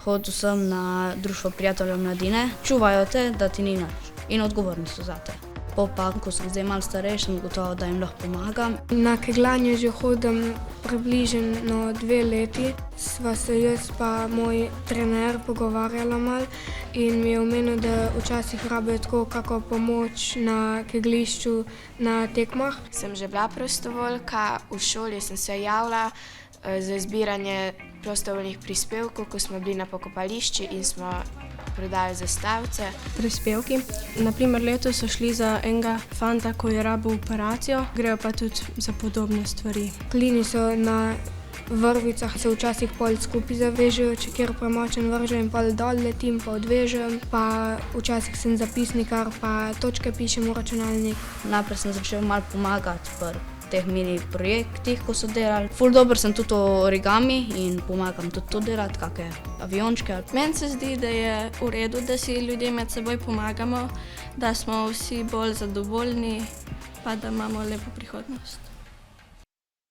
Hodil sem na društvo prijateljev mladine. Čuvajo te, da ti ni nič in odgovorni so zate. Pa, ko sem zdaj malo starejši, sem gotovo, da jim lahko pomagam. Na kegljanje že hodim približno 2 leti. Sva se jaz pa moj trener pogovarjala malo in mi je omenil, da včasih rabijo tako kako pomoč na kegljišču na tekmah. Sem že bila prostovoljka, v šoli sem se javila za zbiranje prostovoljnih prispevkov, ko smo bili na pokopališču in smo prodali zastavice. Prispevki. Naprimer, letos so šli za enega fanta, ko je rabil operacijo, grejo pa tudi za podobne stvari. Klini so na vrvicah, se včasih pol skupaj zavežejo, če kjer premočen vržem in pol dol letim, pa odvežem. Pa včasih sem zapisnikar, pa točke pišem v računalnik. Najprej sem začel malo pomagati pri teh mini projektih, ko so delali. Ful dobro sem tudi origami in pomagam tudi to delati, kakšne aviončke. Meni se zdi, da je v redu, da si ljudje med seboj pomagamo, da smo vsi bolj zadovoljni, pa da imamo lepo prihodnost.